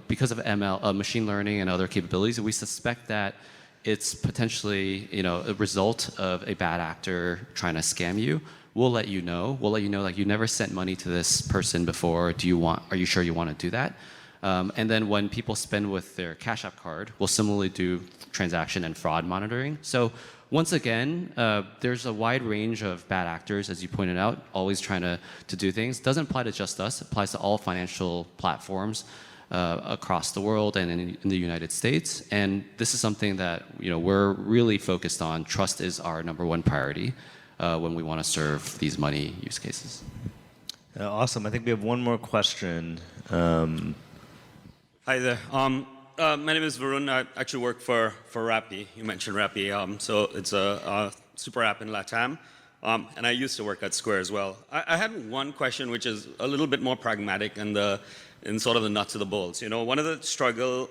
because of ML, machine learning and other capabilities, we suspect that it's potentially, a result of a bad actor trying to scam you. We'll let you know. We'll let you know, like, you never sent money to this person before. Are you sure you want to do that? And then when people spend with their Cash App card, we'll similarly do transaction and fraud monitoring. So once again, there's a wide range of bad actors, as you pointed out, always trying to do things. Doesn't apply to just us. It applies to all financial platforms across the world and in the United States. And this is something that we're really focused on. Trust is our #1 priority when we want to serve these money use cases. Awesome. I think we have one more question. Hi there. My name is Varun. I actually work for Rappi. You mentioned Rappi. So it's a super app in LATAM. And I used to work at Square as well. I had one question, which is a little bit more pragmatic and in sort of the nuts of the bolts. You know, one of the struggle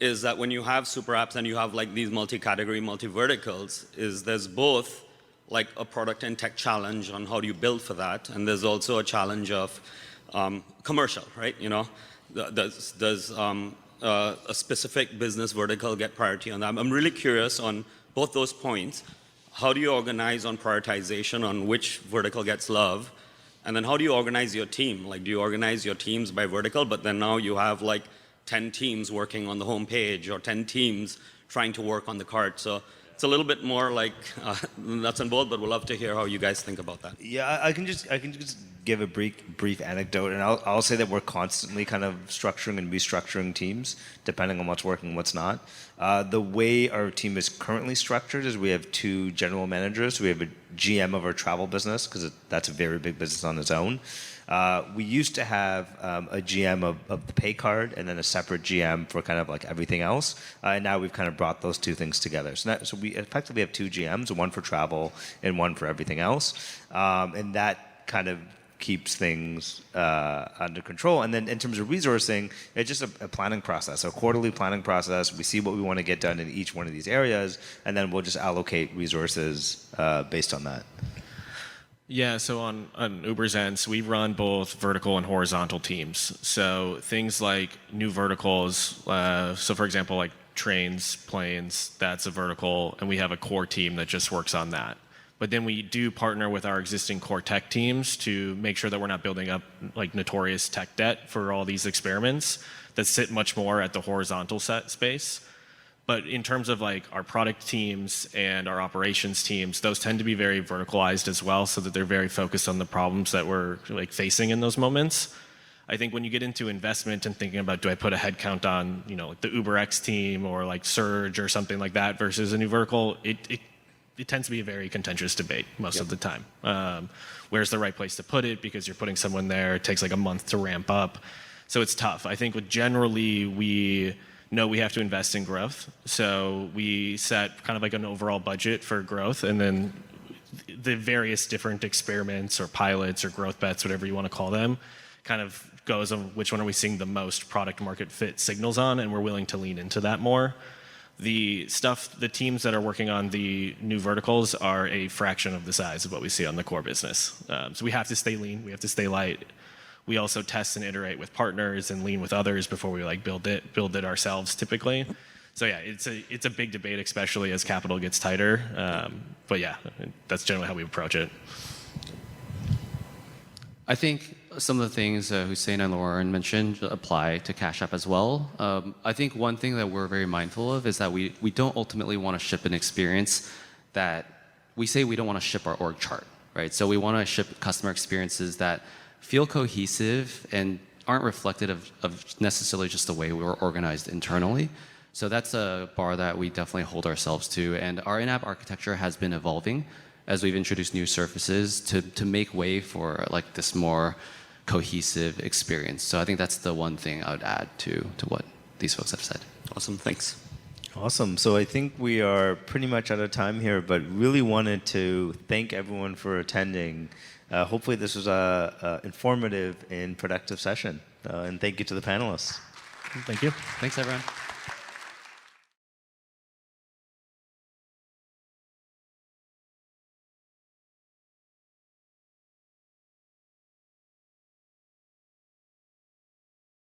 is that when you have super apps and you have like these multi-category, multi-verticals, is there's both like a product and tech challenge on how do you build for that, and there's also a challenge of commercial, right? You know, does a specific business vertical get priority on that? I'm really curious on both those points. How do you organize on prioritization on which vertical gets love? And then how do you organize your team? Like, do you organize your teams by vertical, but then now you have like 10 teams working on the homepage or 10 teams trying to work on the cart? So it's a little bit more like nuts and bolts, but we'd love to hear how you guys think about that. Yeah, I can just give a brief anecdote, and I'll say that we're constantly kind of structuring and restructuring teams depending on what's working and what's not. The way our team is currently structured is we have 2 general managers. We have a GM of our travel business because that's a very big business on its own. We used to have a GM of the pay card and then a separate GM for kind of like everything else. And now we've kind of brought those 2 things together. So we effectively have 2 GMs, one for travel and one for everything else. And that kind of keeps things under control. And then in terms of resourcing, it's just a planning process, a quarterly planning process. We see what we want to get done in each one of these areas, and then we'll just allocate resources based on that. Yeah, so on Uber's end, so we run both vertical and horizontal teams. So things like new verticals, so for example, like trains, planes, that's a vertical, and we have a core team that just works on that. But then we do partner with our existing core tech teams to make sure that we're not building up like notorious tech debt for all these experiments that sit much more at the horizontal space. But in terms of like our product teams and our operations teams, those tend to be very verticalized as well, so that they're very focused on the problems that we're like facing in those moments. I think when you get into investment and thinking about, do I put a headcount on, you know, like the UberX team or like Surge or something like that versus a new vertical, it tends to be a very contentious debate most of the time. Where's the right place to put it? Because you're putting someone there, it takes like a month to ramp up. So it's tough. I think generally we know we have to invest in growth. So we set kind of like an overall budget for growth, and then the various different experiments or pilots or growth bets, whatever you want to call them, kind of goes on which one are we seeing the most product market fit signals on, and we're willing to lean into that more. The teams that are working on the new verticals are a fraction of the size of what we see on the core business. So we have to stay lean, we have to stay light. We also test and iterate with partners and lean with others before we like build it ourselves typically. So yeah, it's a big debate, especially as capital gets tighter. But yeah, that's generally how we approach it. I think some of the things Hussein and Lauren mentioned apply to Cash App as well. I think one thing that we're very mindful of is that we don't ultimately want to ship an experience that we say we don't want to ship our org chart, right? So we want to ship customer experiences that feel cohesive and aren't reflective of necessarily just the way we were organized internally. So that's a bar that we definitely hold ourselves to. And our in-app architecture has been evolving as we've introduced new surfaces to make way for like this more cohesive experience. So I think that's the one thing I would add to what these folks have said. Awesome, thanks. Awesome. So I think we are pretty much out of time here, but really wanted to thank everyone for attending. Hopefully this was a informative and productive session. And thank you to the panelists. Thank you. Thanks, everyone.